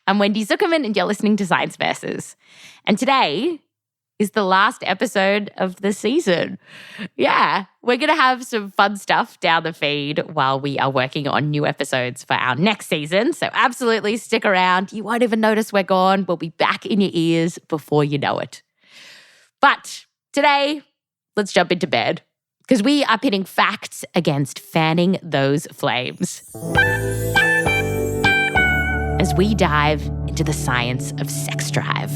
I'm Wendy Zuckerman, and you're listening to Science Versus. And today is the last episode of the season. Yeah, we're going to have some fun stuff down the feed while we are working on new episodes for our next season. So absolutely stick around. You won't even notice we're gone. We'll be back in your ears before you know it. But today, let's jump into bed because we are pitting facts against fanning those flames as we dive into the science of sex drive.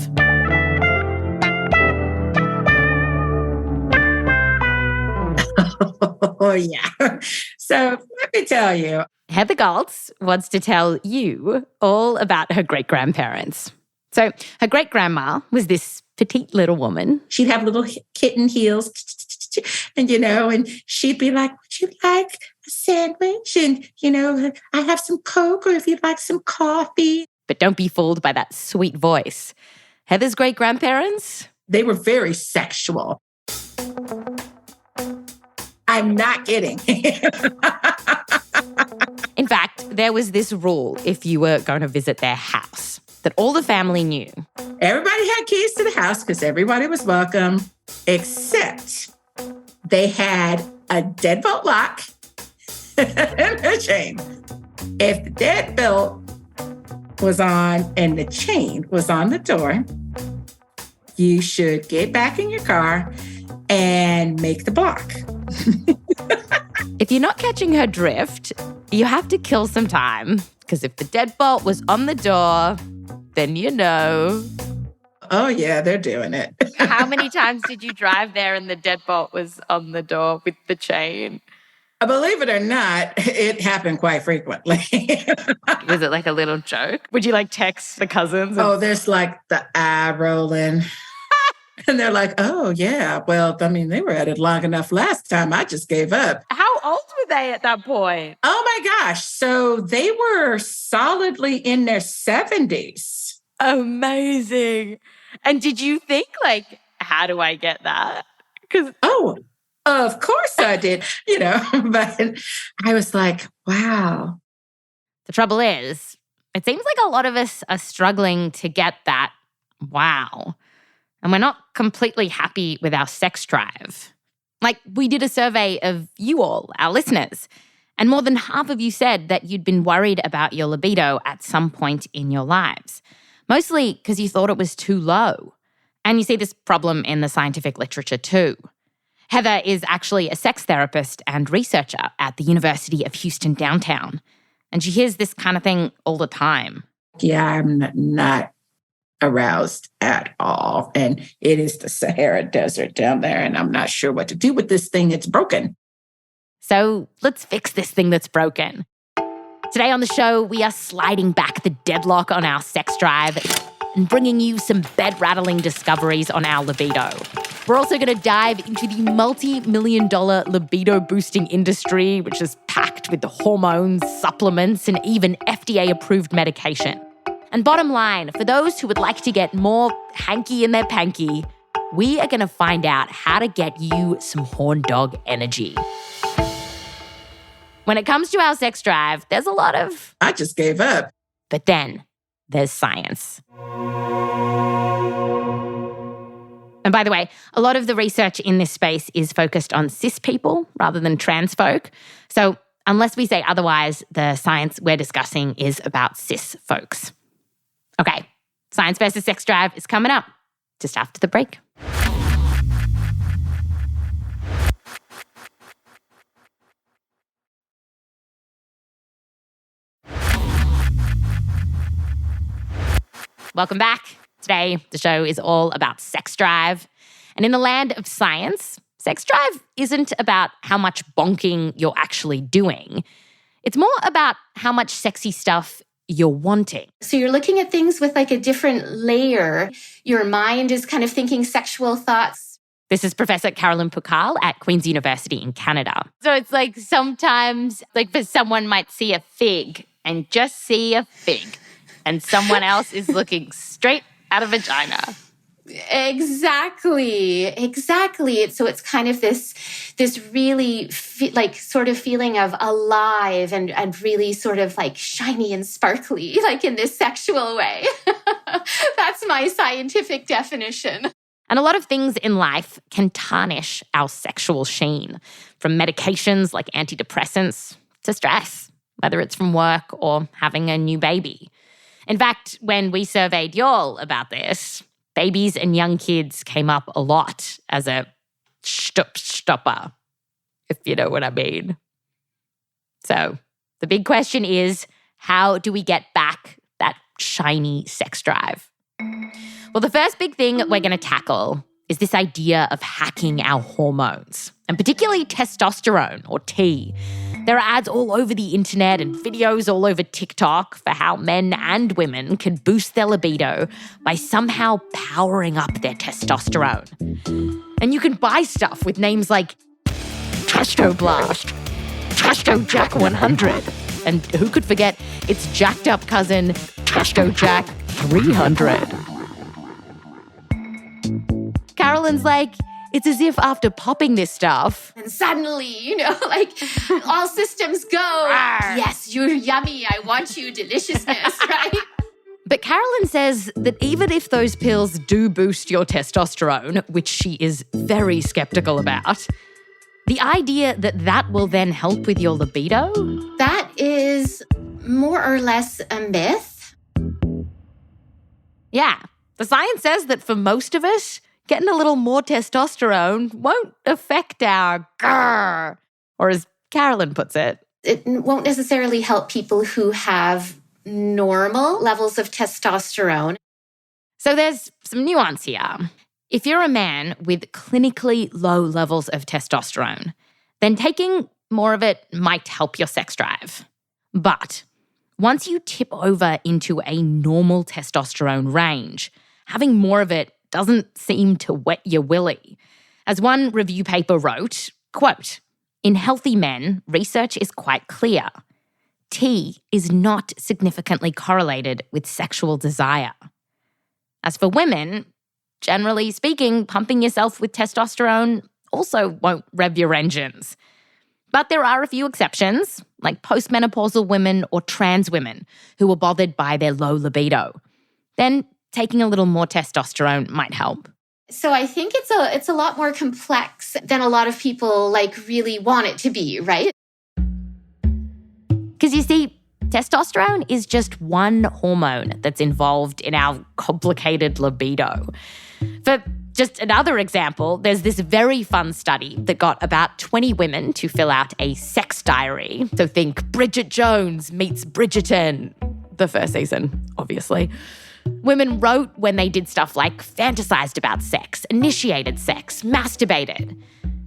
Oh, yeah. So let me tell you. Heather Goltz wants to tell you all about her great-grandparents. So her great-grandma was this petite little woman. She'd have little kitten heels and, and she'd be like, would you like a sandwich? And, I have some Coke or if you'd like some coffee. But don't be fooled by that sweet voice. Heather's great-grandparents? They were very sexual. I'm not kidding. In fact, there was this rule if you were going to visit their house that all the family knew. Everybody had keys to the house because everybody was welcome, except they had a deadbolt lock and a chain. If the deadbolt was on and the chain was on the door, you should get back in your car and make the block. If you're not catching her drift, you have to kill some time because if the deadbolt was on the door, then you know. Oh, yeah, they're doing it. How many times did you drive there and the deadbolt was on the door with the chain? Believe it or not, it happened quite frequently. Was it like a little joke? Would you text the cousins? Oh, there's the eye rolling. And they're like, oh, yeah, well, they were at it long enough last time. I just gave up. How old were they at that point? Oh, my gosh. So they were solidly in their 70s. Amazing. And did you think, how do I get that? Oh, of course I did, but I was like, wow. The trouble is, it seems like a lot of us are struggling to get that wow. And we're not completely happy with our sex drive. We did a survey of you all, our listeners, and more than half of you said that you'd been worried about your libido at some point in your lives, mostly because you thought it was too low. And you see this problem in the scientific literature too. Heather is actually a sex therapist and researcher at the University of Houston downtown, and she hears this kind of thing all the time. Yeah, I'm not aroused at all. And it is the Sahara Desert down there, and I'm not sure what to do with this thing. It's broken. So let's fix this thing that's broken. Today on the show, we are sliding back the deadlock on our sex drive and bringing you some bed-rattling discoveries on our libido. We're also going to dive into the multi-million-dollar libido-boosting industry, which is packed with the hormones, supplements, and even FDA-approved medication. And bottom line, for those who would like to get more hanky in their panky, we are going to find out how to get you some horn dog energy. When it comes to our sex drive, there's a lot of... I just gave up. But then there's science. And by the way, a lot of the research in this space is focused on cis people rather than trans folk. So unless we say otherwise, the science we're discussing is about cis folks. Okay, Science versus Sex Drive is coming up just after the break. Welcome back. Today, the show is all about sex drive. And in the land of science, sex drive isn't about how much bonking you're actually doing. It's more about how much sexy stuff you're wanting. So you're looking at things with a different layer. Your mind is kind of thinking sexual thoughts. This is Professor Caroline Pukall at Queen's University in Canada. So it's sometimes, for someone might see a fig and just see a fig, and someone else is looking straight at a vagina. Exactly. So it's kind of this really sort of feeling of alive and really sort of like shiny and sparkly, like in this sexual way. That's my scientific definition. And a lot of things in life can tarnish our sexual sheen, from medications like antidepressants to stress, whether it's from work or having a new baby. In fact, when we surveyed y'all about this, babies and young kids came up a lot as a stopper, if you know what I mean. So the big question is, how do we get back that shiny sex drive? Well, the first big thing we're going to tackle is this idea of hacking our hormones, and particularly testosterone, or T. There are ads all over the internet and videos all over TikTok for how men and women can boost their libido by somehow powering up their testosterone. And you can buy stuff with names like Testo Blast, Testo Jack 100, and who could forget its jacked up cousin, Testo Jack 300. Caroline's like, it's as if after popping this stuff, and suddenly, like all systems go. Yes, you're yummy. I want you, deliciousness, right? But Caroline says that even if those pills do boost your testosterone, which she is very skeptical about, the idea that will then help with your libido? That is more or less a myth. Yeah. The science says that for most of us, getting a little more testosterone won't affect our grrr, or as Caroline puts it, it won't necessarily help people who have normal levels of testosterone. So there's some nuance here. If you're a man with clinically low levels of testosterone, then taking more of it might help your sex drive. But once you tip over into a normal testosterone range, having more of it doesn't seem to wet your willy. As one review paper wrote, quote, in healthy men, research is quite clear. T is not significantly correlated with sexual desire. As for women, generally speaking, pumping yourself with testosterone also won't rev your engines. But there are a few exceptions, like postmenopausal women or trans women who are bothered by their low libido. Then taking a little more testosterone might help. So I think it's a lot more complex than a lot of people really want it to be, right? Because you see, testosterone is just one hormone that's involved in our complicated libido. For just another example, there's this very fun study that got about 20 women to fill out a sex diary. So think Bridget Jones meets Bridgerton, the first season, obviously. Women wrote when they did stuff like fantasized about sex, initiated sex, masturbated.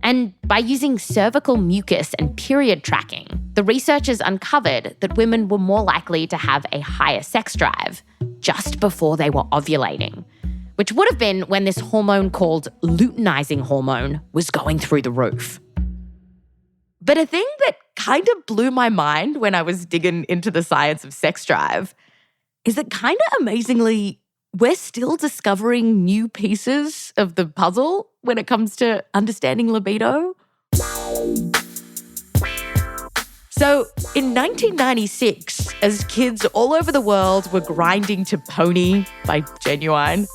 And by using cervical mucus and period tracking, the researchers uncovered that women were more likely to have a higher sex drive just before they were ovulating, which would have been when this hormone called luteinizing hormone was going through the roof. But a thing that kind of blew my mind when I was digging into the science of sex drive is that kind of amazingly, we're still discovering new pieces of the puzzle when it comes to understanding libido. So in 1996, as kids all over the world were grinding to Pony by Genuine,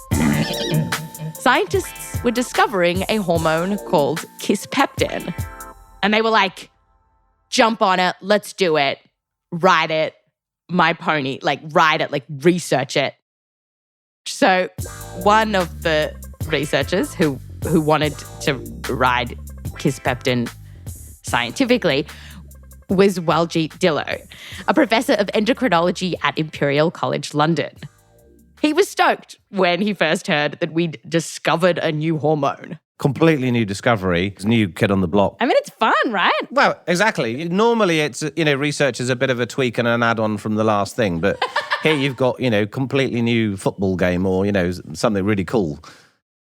scientists were discovering a hormone called Kisspeptin. And they were like, jump on it, let's do it, ride it, my pony, ride it, research it. So one of the researchers who wanted to ride Kisspeptin scientifically was Waljit Dhilo, a professor of endocrinology at Imperial College London. He was stoked when he first heard that we'd discovered a new hormone. Completely new discovery. New kid on the block. I mean, it's fun, right? Well, exactly. Normally it's, research is a bit of a tweak and an add-on from the last thing. But here you've got, completely new football game or, something really cool.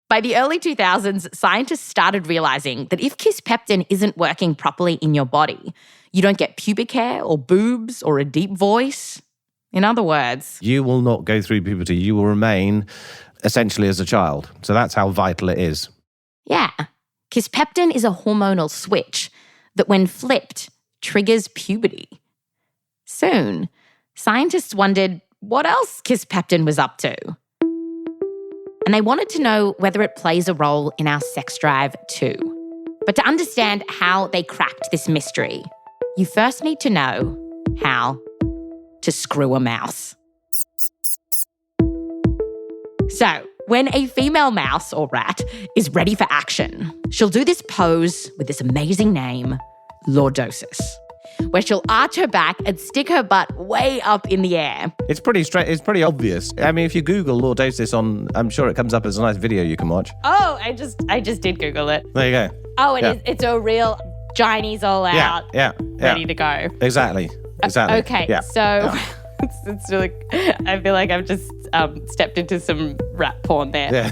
By the early 2000s, scientists started realizing that if Kisspeptin isn't working properly in your body, you don't get pubic hair or boobs or a deep voice. In other words, you will not go through puberty. You will remain essentially as a child. So that's how vital it is. Yeah. Kisspeptin is a hormonal switch that, when flipped, triggers puberty. Soon, scientists wondered what else Kisspeptin was up to. And they wanted to know whether it plays a role in our sex drive too. But to understand how they cracked this mystery, you first need to know how to screw a mouse. So, when a female mouse or rat is ready for action, she'll do this pose with this amazing name, lordosis, where she'll arch her back and stick her butt way up in the air. It's pretty straight. It's pretty obvious. I mean, if you Google lordosis I'm sure it comes up as a nice video you can watch. Oh, I just did Google it. There you go. Oh, it's a real Chinese all out, ready to go. Exactly. Okay, yeah. so it's really, I feel like I've just stepped into some rat porn there. Yeah.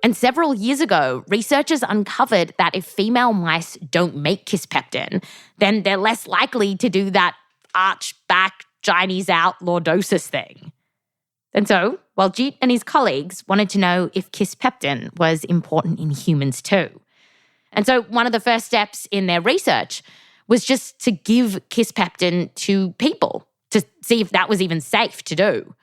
And several years ago, researchers uncovered that if female mice don't make Kisspeptin, then they're less likely to do that arch back, Chinese out lordosis thing. And so, Waljit and his colleagues wanted to know if Kisspeptin was important in humans too. And so one of the first steps in their research was just to give Kisspeptin to people to see if that was even safe to do.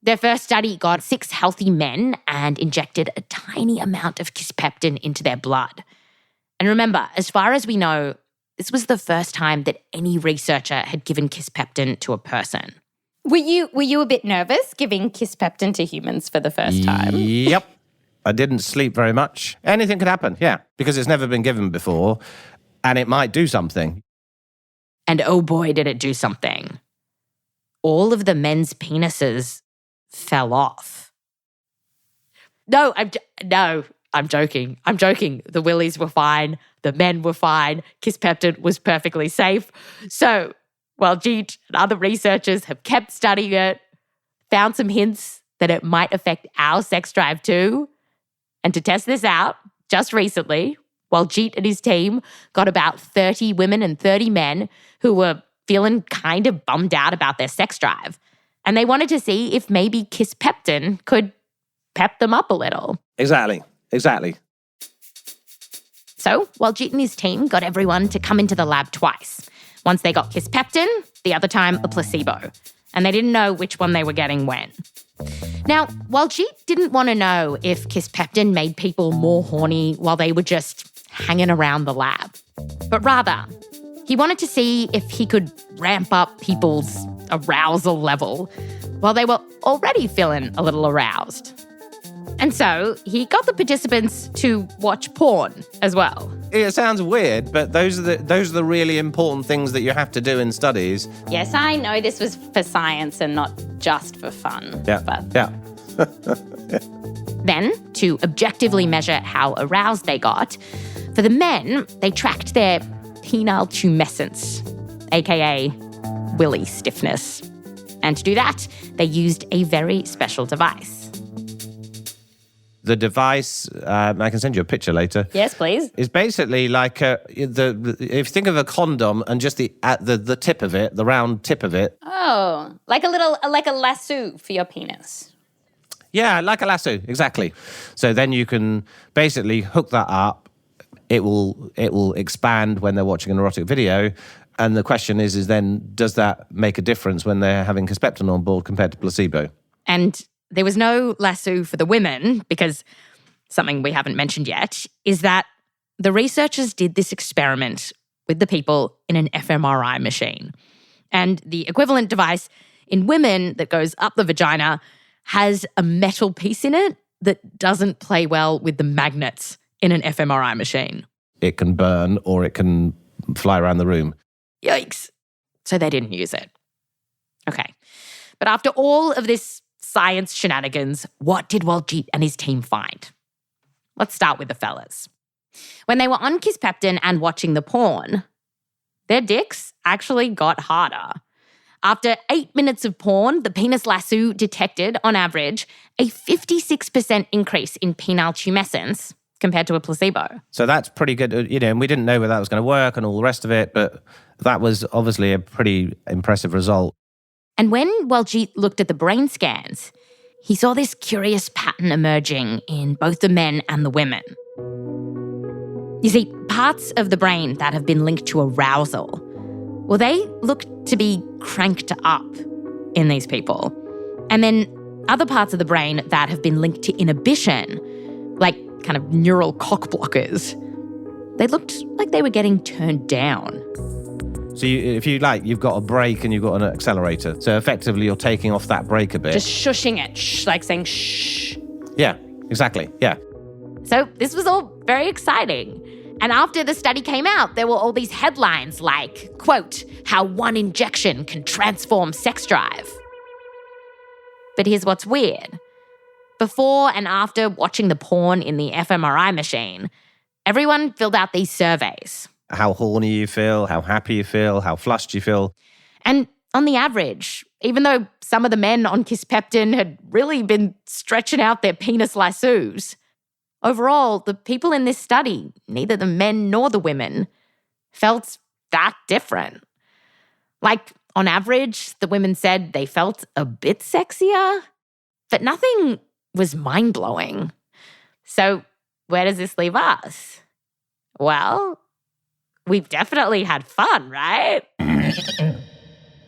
Their first study got 6 healthy men and injected a tiny amount of Kisspeptin into their blood. And remember, as far as we know, this was the first time that any researcher had given Kisspeptin to a person. Were you a bit nervous giving Kisspeptin to humans for the first time? Yep. I didn't sleep very much. Anything could happen, yeah, because it's never been given before and it might do something. And oh boy, did it do something. All of the men's penises fell off. No, I'm joking. The willies were fine. The men were fine. Kisspeptin was perfectly safe. So, Waljit and other researchers have kept studying it, found some hints that it might affect our sex drive too. And to test this out, just recently, Waljit and his team got about 30 women and 30 men who were feeling kind of bummed out about their sex drive. And they wanted to see if maybe Kisspeptin could pep them up a little. Exactly. So Waljit and his team got everyone to come into the lab twice. Once they got Kisspeptin, the other time a placebo. And they didn't know which one they were getting when. Now, Waljit didn't want to know if Kisspeptin made people more horny while they were just hanging around the lab. But rather, he wanted to see if he could ramp up people's arousal level while they were already feeling a little aroused. And so he got the participants to watch porn as well. It sounds weird, but those are the really important things that you have to do in studies. Yes, I know this was for science and not just for fun. Yeah. Then, to objectively measure how aroused they got, for the men, they tracked their penile tumescence, aka willy stiffness. And to do that, they used a very special device. The device, I can send you a picture later. Yes, please. It's basically like if you think of a condom and just the tip of it, the round tip of it. Oh, like a lasso for your penis. Yeah, like a lasso, exactly. So then you can basically hook that up. It will expand when they're watching an erotic video. And the question is then, does that make a difference when they're having Kisspeptin on board compared to placebo? And there was no lasso for the women because something we haven't mentioned yet is that the researchers did this experiment with the people in an fMRI machine. And the equivalent device in women that goes up the vagina has a metal piece in it that doesn't play well with the magnets in an fMRI machine. It can burn or it can fly around the room. Yikes. So they didn't use it. Okay. But after all of this science shenanigans, what did Waljit and his team find? Let's start with the fellas. When they were on Kisspeptin and watching the porn, their dicks actually got harder. After 8 minutes of porn, the penis lasso detected, on average, a 56% increase in penile tumescence compared to a placebo. So that's pretty good, and we didn't know whether that was going to work and all the rest of it, but that was obviously a pretty impressive result. And when Waljit looked at the brain scans, he saw this curious pattern emerging in both the men and the women. You see, parts of the brain that have been linked to arousal, well, they look to be cranked up in these people. And then other parts of the brain that have been linked to inhibition, like kind of neural cock blockers, they looked like they were getting turned down. So if you like, you've got a brake and you've got an accelerator. So effectively, you're taking off that brake a bit. Just shushing it, like saying shh. Yeah, exactly. Yeah. So this was all very exciting. And after the study came out, there were all these headlines like, quote, how one injection can transform sex drive. But here's what's weird. Before and after watching the porn in the fMRI machine, everyone filled out these surveys. How horny you feel, how happy you feel, how flushed you feel. And on the average, even though some of the men on Kisspeptin had really been stretching out their penis lassos, overall, the people in this study, neither the men nor the women, felt that different. Like, on average, the women said they felt a bit sexier, but nothing was mind-blowing. So where does this leave us? Well, we've definitely had fun, right?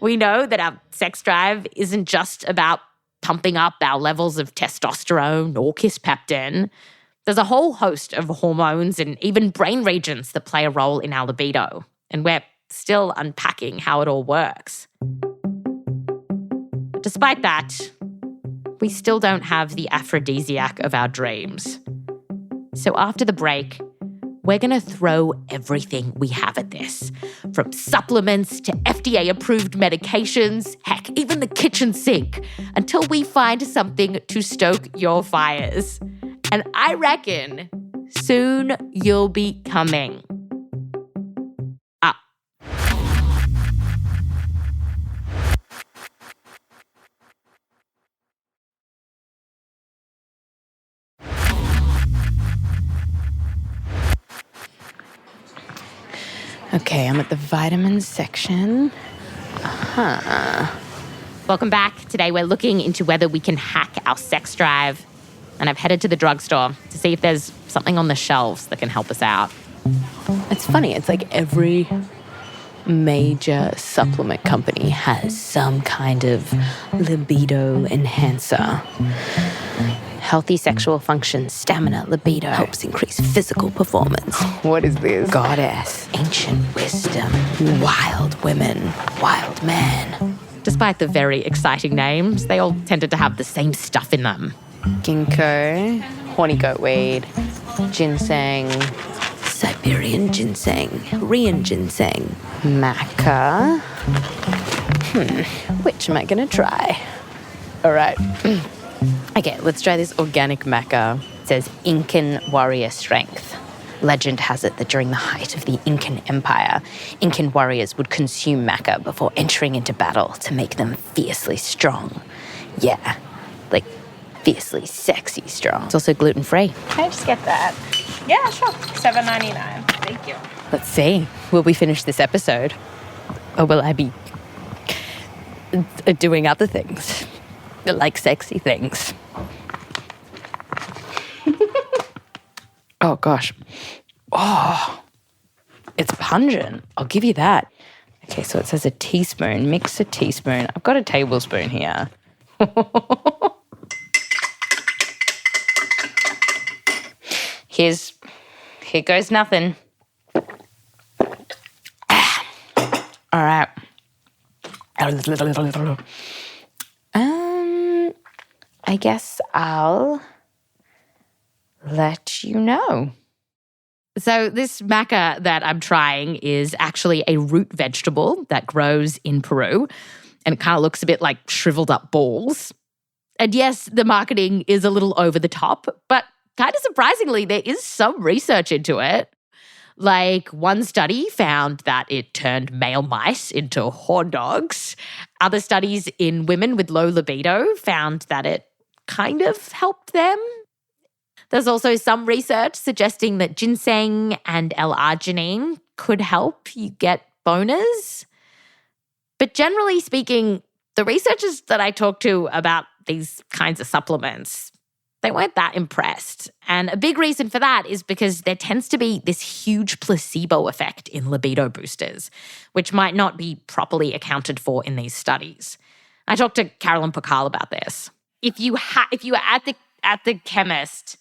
We know that our sex drive isn't just about pumping up our levels of testosterone or Kisspeptin. There's a whole host of hormones and even brain regions that play a role in our libido, and we're still unpacking how it all works. But despite that, we still don't have the aphrodisiac of our dreams. So after the break, we're going to throw everything we have at this, from supplements to FDA-approved medications, heck, even the kitchen sink, until we find something to stoke your fires. And I reckon soon you'll be coming up. Okay, I'm at the vitamins section. Welcome back. Today we're looking into whether we can hack our sex drive. And I've headed to the drugstore to see if there's something on the shelves that can help us out. It's funny, it's like every major supplement company has some kind of libido enhancer. Healthy sexual function, stamina, libido. Helps increase physical performance. What is this? Goddess, ancient wisdom, wild women, wild men. Despite the very exciting names, they all tended to have the same stuff in them. Ginkgo, horny goat weed, ginseng, Siberian ginseng, Korean ginseng, maca. Which am I going to try? All right. Okay, let's try this organic maca. It says Incan warrior strength. Legend has it that during the height of the Incan Empire, Incan warriors would consume maca before entering into battle to make them fiercely strong. Yeah, like fiercely sexy strong. It's also gluten-free. Can I just get that? Yeah, sure. $7.99. Thank you. Let's see. Will we finish this episode? Or will I be doing other things? Like sexy things. Oh, gosh. Oh, it's pungent. I'll give you that. Okay, so it says a teaspoon. Mix a teaspoon. I've got a tablespoon here. Here goes nothing. All right. I guess I'll let you know. So this maca that I'm trying is actually a root vegetable that grows in Peru, and it kind of looks a bit like shriveled up balls. And yes, the marketing is a little over the top, but kind of surprisingly, there is some research into it. Like, one study found that it turned male mice into horn dogs. Other studies in women with low libido found that it kind of helped them. There's also some research suggesting that ginseng and L-arginine could help you get boners. But generally speaking, The researchers that I talked to about these kinds of supplements, they weren't that impressed. And a big reason for that is because there tends to be this huge placebo effect in libido boosters, which might not be properly accounted for in these studies. I talked to Caroline Pukall about this. If you were at the chemist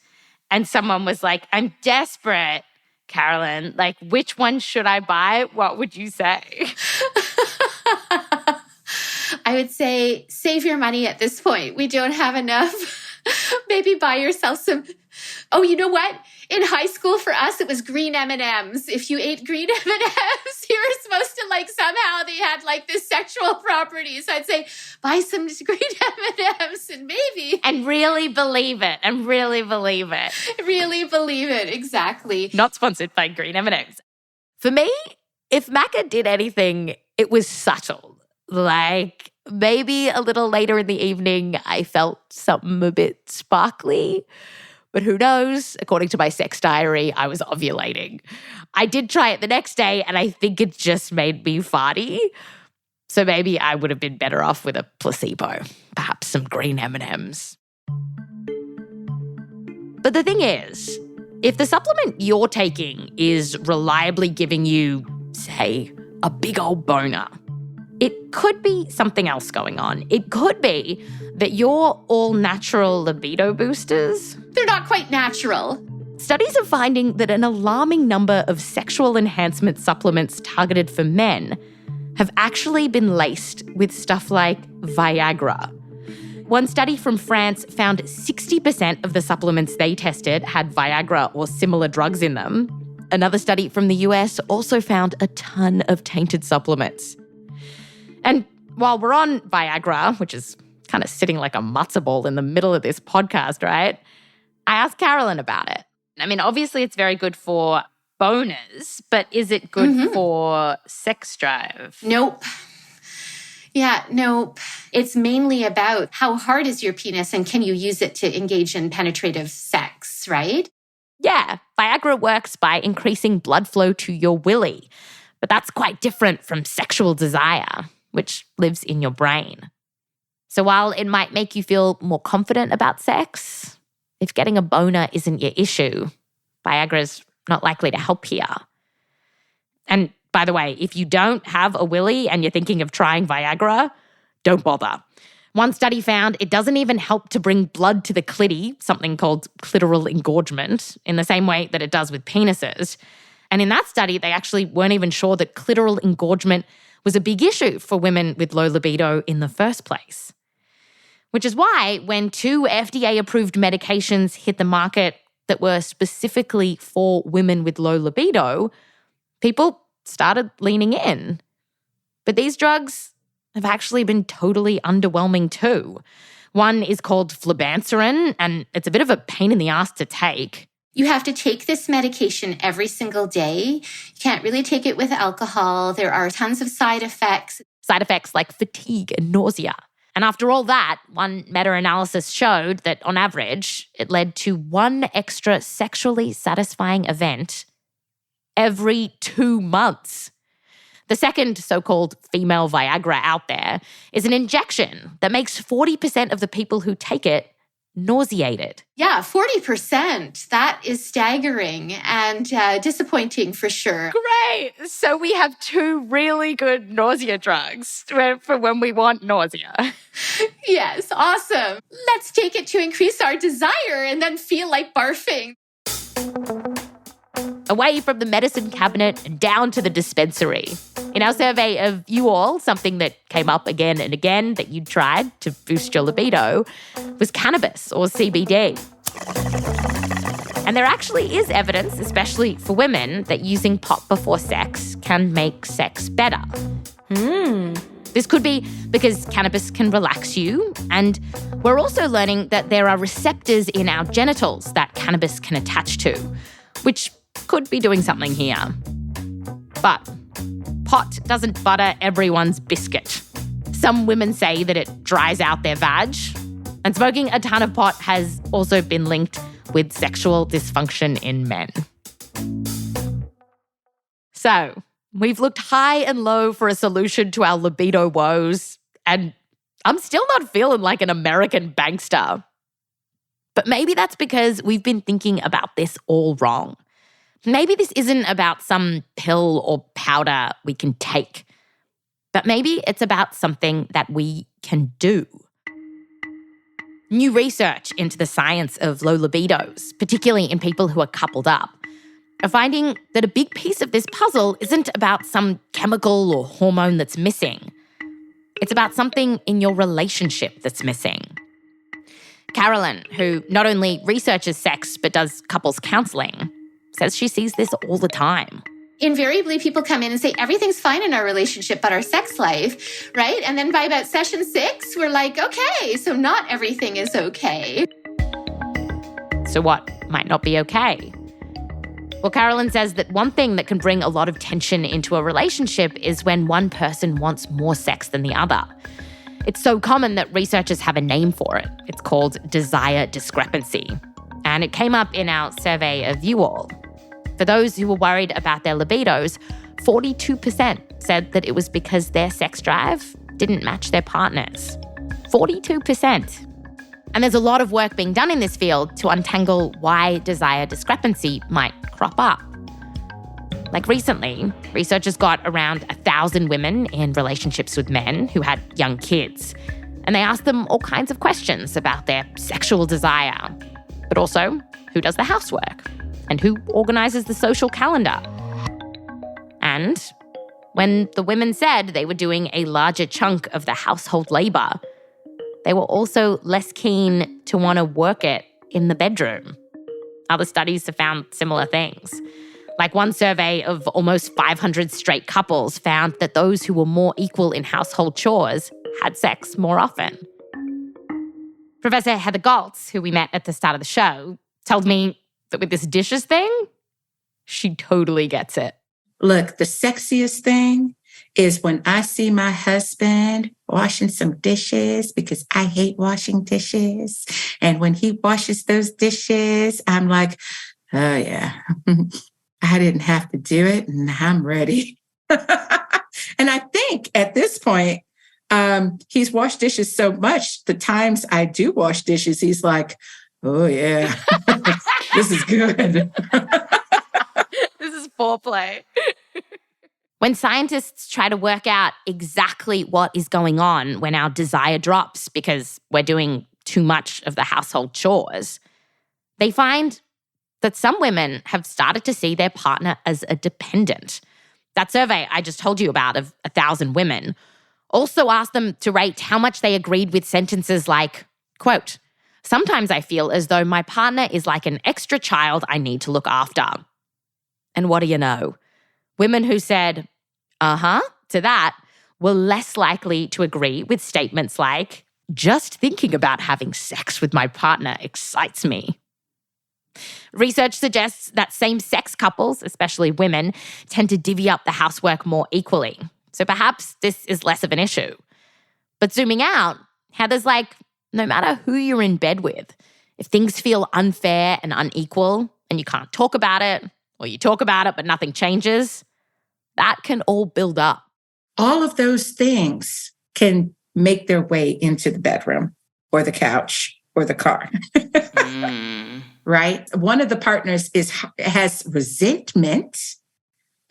and someone was like, I'm desperate, Caroline, like, which one should I buy? What would you say? I would say save your money at this point. We don't have enough. Maybe buy yourself some. Oh, you know what? In high school for us, it was green M&Ms. If you ate green M&Ms, you were supposed to somehow they had this sexual properties. So I'd say buy some green M&Ms and maybe. And really believe it. Really believe it. Exactly. Not sponsored by green M&Ms. For me, if Macca did anything, it was subtle. Maybe a little later in the evening, I felt something a bit sparkly. But who knows? According to my sex diary, I was ovulating. I did try it the next day, and I think it just made me farty. So maybe I would have been better off with a placebo, perhaps some green M&Ms. But the thing is, if the supplement you're taking is reliably giving you, say, a big old boner, it could be something else going on. It could be that your all-natural libido boosters, they're not quite natural. Studies are finding that an alarming number of sexual enhancement supplements targeted for men have actually been laced with stuff like Viagra. One study from France found 60% of the supplements they tested had Viagra or similar drugs in them. Another study from the US also found a ton of tainted supplements. And while we're on Viagra, which is kind of sitting like a matzo ball in the middle of this podcast, right? I asked Caroline about it. I mean, obviously it's very good for boners, but is it good for sex drive? Nope. Yeah, nope. It's mainly about how hard is your penis and can you use it to engage in penetrative sex, right? Yeah, Viagra works by increasing blood flow to your willy, but that's quite different from sexual desire, which lives in your brain. So while it might make you feel more confident about sex, if getting a boner isn't your issue, Viagra's not likely to help here. And by the way, if you don't have a willy and you're thinking of trying Viagra, don't bother. One study found it doesn't even help to bring blood to the clitoris, something called clitoral engorgement, in the same way that it does with penises. And in that study, they actually weren't even sure that clitoral engorgement was a big issue for women with low libido in the first place. Which is why when 2 FDA-approved medications hit the market that were specifically for women with low libido, people started leaning in. But these drugs have actually been totally underwhelming too. One is called flibanserin, and it's a bit of a pain in the ass to take. You have to take this medication every single day. You can't really take it with alcohol. There are tons of side effects. Side effects like fatigue and nausea. And after all that, one meta-analysis showed that on average, it led to 1 extra sexually satisfying event every 2 months. The second so-called female Viagra out there is an injection that makes 40% of the people who take it nauseated. Yeah, 40%. That is staggering and disappointing for sure. Great. So we have 2 really good nausea drugs for when we want nausea. Yes, awesome. Let's take it to increase our desire and then feel like barfing. Away from the medicine cabinet and down to the dispensary. In our survey of you all, something that came up again and again that you tried to boost your libido was cannabis or CBD. And there actually is evidence, especially for women, that using pot before sex can make sex better. This could be because cannabis can relax you, and we're also learning that there are receptors in our genitals that cannabis can attach to, which could be doing something here. But pot doesn't butter everyone's biscuit. Some women say that it dries out their vag, and smoking a ton of pot has also been linked with sexual dysfunction in men. So, we've looked high and low for a solution to our libido woes, and I'm still not feeling like an American bankster. But maybe that's because we've been thinking about this all wrong. Maybe this isn't about some pill or powder we can take, but maybe it's about something that we can do. New research into the science of low libidos, particularly in people who are coupled up, are finding that a big piece of this puzzle isn't about some chemical or hormone that's missing. It's about something in your relationship that's missing. Caroline, who not only researches sex but does couples counselling, says she sees this all the time. Invariably, people come in and say, everything's fine in our relationship but our sex life, right? And then by about session 6, we're like, okay, so not everything is okay. So what might not be okay? Well, Caroline says that one thing that can bring a lot of tension into a relationship is when one person wants more sex than the other. It's so common that researchers have a name for it. It's called desire discrepancy. And it came up in our survey of you all. For those who were worried about their libidos, 42% said that it was because their sex drive didn't match their partner's. 42%. And there's a lot of work being done in this field to untangle why desire discrepancy might crop up. Like recently, researchers got around 1,000 women in relationships with men who had young kids, and they asked them all kinds of questions about their sexual desire, but also who does the housework and who organises the social calendar. And when the women said they were doing a larger chunk of the household labour, they were also less keen to want to work it in the bedroom. Other studies have found similar things. Like one survey of almost 500 straight couples found that those who were more equal in household chores had sex more often. Professor Heather Goltz, who we met at the start of the show, told me that with this dishes thing, she totally gets it. Look, the sexiest thing is when I see my husband washing some dishes, because I hate washing dishes. And when he washes those dishes, I'm like, oh yeah, I didn't have to do it and I'm ready. And I think at this point, he's washed dishes so much, the times I do wash dishes, he's like, oh yeah, this is good. This is foreplay. When scientists try to work out exactly what is going on when our desire drops because we're doing too much of the household chores, they find that some women have started to see their partner as a dependent. That survey I just told you about of 1,000 women also asked them to rate how much they agreed with sentences like, quote, "Sometimes I feel as though my partner is like an extra child I need to look after." And what do you know? Women who said, to that were less likely to agree with statements like, "Just thinking about having sex with my partner excites me." Research suggests that same-sex couples, especially women, tend to divvy up the housework more equally. So perhaps this is less of an issue. But zooming out, Heather's like, no matter who you're in bed with, if things feel unfair and unequal and you can't talk about it, or you talk about it but nothing changes, that can all build up. All of those things can make their way into the bedroom or the couch or the car. Right? One of the partners has resentment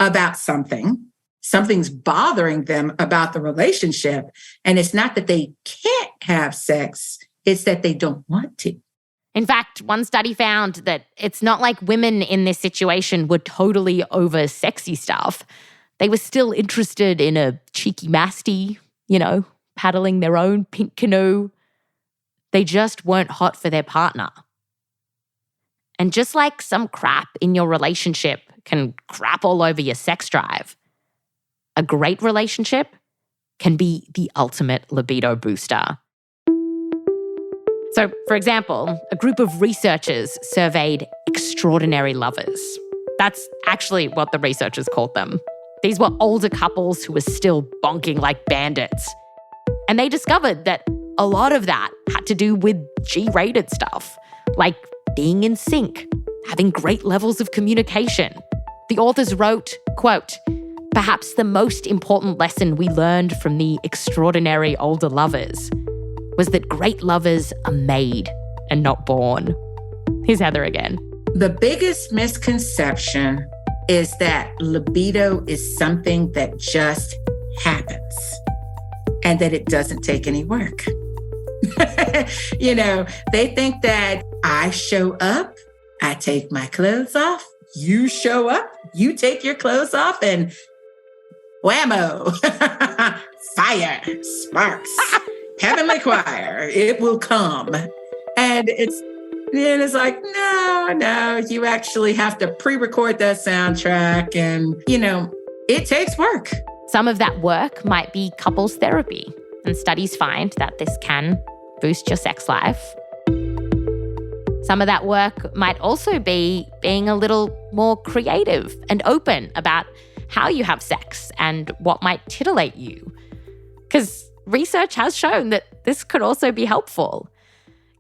about something. Something's bothering them about the relationship. And it's not that they can't have sex, it's that they don't want to. In fact, one study found that it's not like women in this situation were totally over sexy stuff. They were still interested in a cheeky masty, paddling their own pink canoe. They just weren't hot for their partner. And just like some crap in your relationship can crap all over your sex drive, a great relationship can be the ultimate libido booster. So, for example, a group of researchers surveyed extraordinary lovers. That's actually what the researchers called them. These were older couples who were still bonking like bandits. And they discovered that a lot of that had to do with G-rated stuff, like being in sync, having great levels of communication. The authors wrote, quote, "Perhaps the most important lesson we learned from the extraordinary older lovers was that great lovers are made and not born. Here's Heather again. The biggest misconception is that libido is something that just happens and that it doesn't take any work. They think that I show up, I take my clothes off, you show up, you take your clothes off, and whammo, fire, sparks, heavenly choir, it will come. And it's like, no, you actually have to pre-record that soundtrack and, it takes work. Some of that work might be couples therapy, and studies find that this can boost your sex life. Some of that work might also be being a little more creative and open about how you have sex and what might titillate you. Because research has shown that this could also be helpful.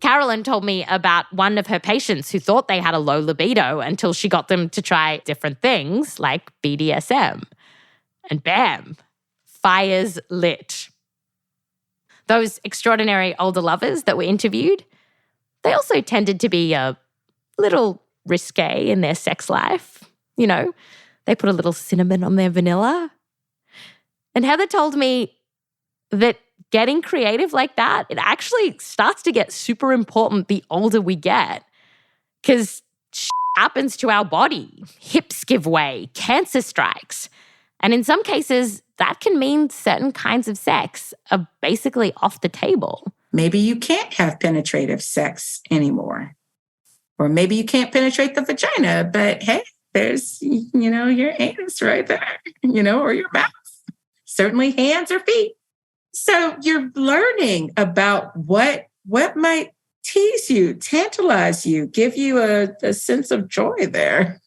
Caroline told me about one of her patients who thought they had a low libido until she got them to try different things like BDSM. And bam, fires lit. Those extraordinary older lovers that were interviewed, they also tended to be a little risque in their sex life. They put a little cinnamon on their vanilla. And Heather told me that getting creative like that, it actually starts to get super important the older we get. Because happens to our body. Hips give way, cancer strikes. And in some cases, that can mean certain kinds of sex are basically off the table. Maybe you can't have penetrative sex anymore. Or maybe you can't penetrate the vagina, but hey, there's, your anus right there, or your mouth. Certainly hands or feet. So you're learning about what might tease you, tantalize you, give you a sense of joy there.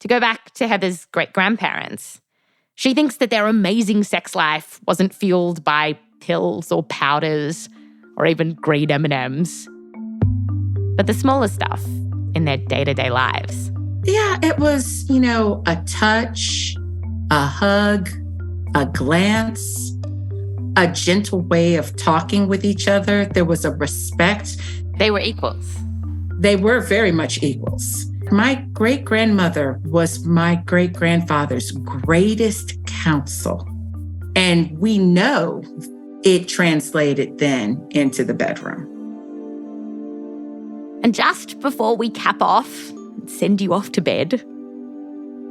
To go back to Heather's great-grandparents, she thinks that their amazing sex life wasn't fueled by pills or powders or even green M&Ms, but the smaller stuff in their day-to-day lives. Yeah, it was, a touch, a hug, a glance, a gentle way of talking with each other. There was a respect. They were equals. They were very much equals. My great-grandmother was my great-grandfather's greatest counsel. And we know it translated then into the bedroom. And just before we cap off and send you off to bed,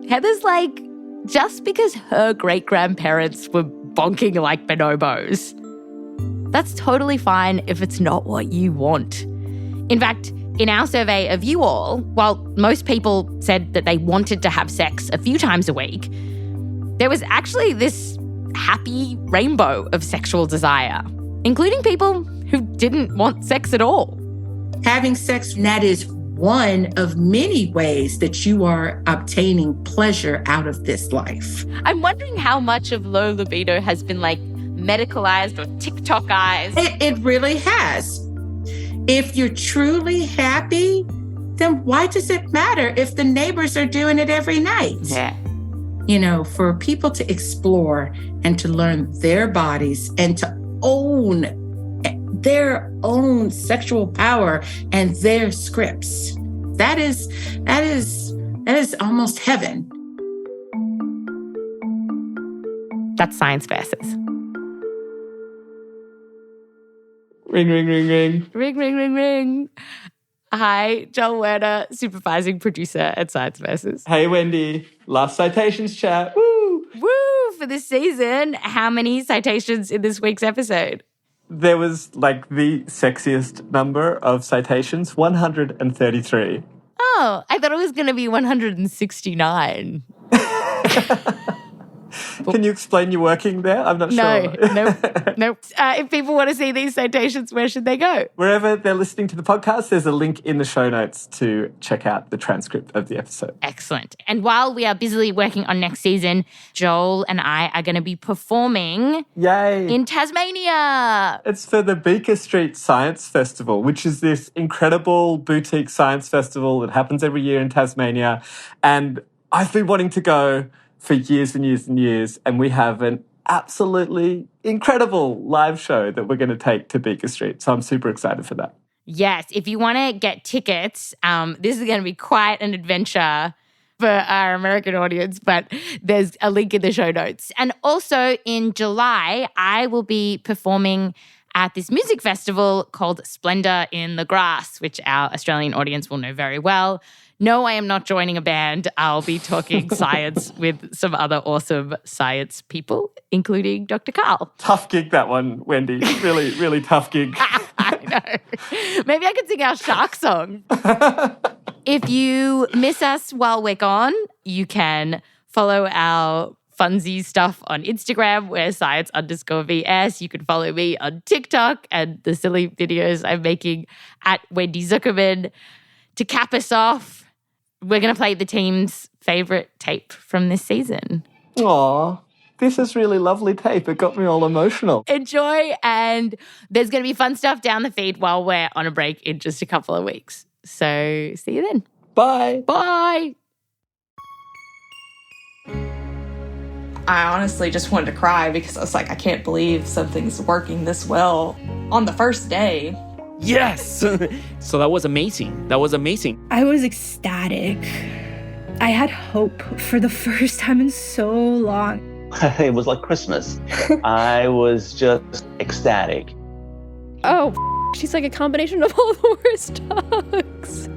Heather's like, just because her great-grandparents were bonking like bonobos, that's totally fine if it's not what you want. In fact, in our survey of you all, while most people said that they wanted to have sex a few times a week, there was actually this happy rainbow of sexual desire, including people who didn't want sex at all. Having sex, that is one of many ways that you are obtaining pleasure out of this life. I'm wondering how much of low libido has been medicalized or TikTokized. It really has. If you're truly happy, then why does it matter if the neighbors are doing it every night? Yeah. For people to explore and to learn their bodies and to own their own sexual power and their scripts. That is almost heaven. That's Science Versus. Ring, ring, ring, ring. Ring, ring, ring, ring. Hi, Joel Werner, supervising producer at Science Versus. Hey, Wendy. Last citations chat. Woo! Woo! For this season, how many citations in this week's episode? There was the sexiest number of citations, 133. Oh, I thought it was going to be 169. Can you explain your working there? I'm not sure. Nope. If people want to see these citations, where should they go? Wherever they're listening to the podcast, there's a link in the show notes to check out the transcript of the episode. Excellent. And while we are busily working on next season, Joel and I are going to be performing in Tasmania. It's for the Beaker Street Science Festival, which is this incredible boutique science festival that happens every year in Tasmania. And I've been wanting to go for years and years and years, and we have an absolutely incredible live show that we're going to take to Beaker Street. So I'm super excited for that. Yes, if you want to get tickets, this is going to be quite an adventure for our American audience, but there's a link in the show notes. And also in July, I will be performing at this music festival called Splendor in the Grass, which our Australian audience will know very well. No, I am not joining a band. I'll be talking science with some other awesome science people, including Dr. Carl. Tough gig, that one, Wendy. Really, really tough gig. I know. Maybe I could sing our shark song. If you miss us while we're gone, you can follow our funsy stuff on Instagram, we're science_VS. You can follow me on TikTok and the silly videos I'm making at Wendy Zuckerman. To cap us off, we're going to play the team's favorite tape from this season. Aw, this is really lovely tape. It got me all emotional. Enjoy, and there's going to be fun stuff down the feed while we're on a break in just a couple of weeks. So see you then. Bye. Bye. I honestly just wanted to cry because I was like, I can't believe something's working this well on the first day. Yes! So that was amazing. That was amazing. I was ecstatic. I had hope for the first time in so long. It was like Christmas. I was just ecstatic. Oh, she's like a combination of all the worst dogs.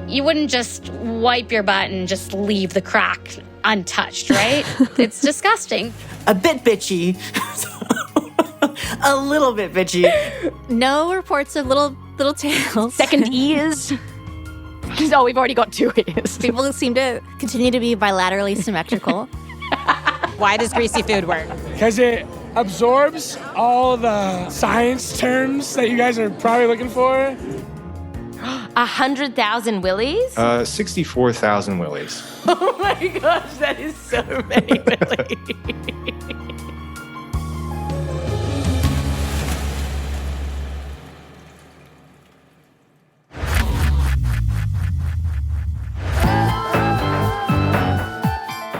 You wouldn't just wipe your butt and just leave the crack untouched, right? It's disgusting. A bit bitchy. A little bit bitchy. No reports of little tails. Second ears. No, we've already got 2 ears. People seem to continue to be bilaterally symmetrical. Why does greasy food work? Because it absorbs all the science terms that you guys are probably looking for. 100,000 willies? 64,000 willies. Oh my gosh, that is so many willies.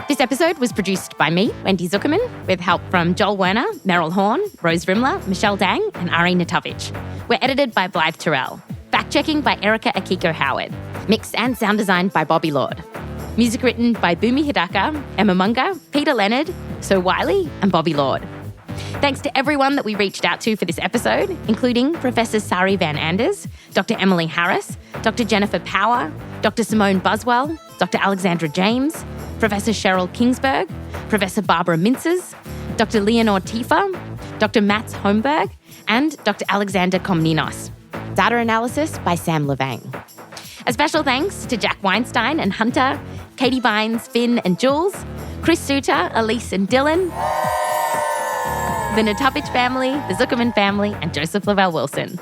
This episode was produced by me, Wendy Zuckerman, with help from Joel Werner, Meryl Horn, Rose Rimler, Michelle Dang, and Ari Natovich. We're edited by Blythe Terrell. Fact-checking by Erica Akiko Howard. Mixed and sound designed by Bobby Lord. Music written by Boomy Hidaka, Emma Munga, Peter Leonard, So Wiley, and Bobby Lord. Thanks to everyone that we reached out to for this episode, including Professor Sari Van Anders, Dr. Emily Harris, Dr. Jennifer Power, Dr. Simone Buswell, Dr. Alexandra James, Professor Cheryl Kingsberg, Professor Barbara Mintzes, Dr. Leonore Tiefer, Dr. Mats Holmberg, and Dr. Alexander Komninos. Data analysis by Sam Levang. A special thanks to Jack Weinstein and Hunter, Katie Vines, Finn and Jules, Chris Suter, Elise and Dylan, the Natovich family, the Zuckerman family, and Joseph Lavelle Wilson.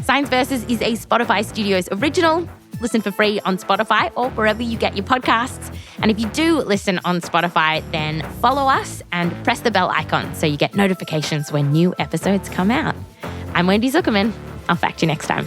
Science Versus is a Spotify Studios original. Listen for free on Spotify or wherever you get your podcasts. And if you do listen on Spotify, then follow us and press the bell icon so you get notifications when new episodes come out. I'm Wendy Zuckerman. I'll fact you next time.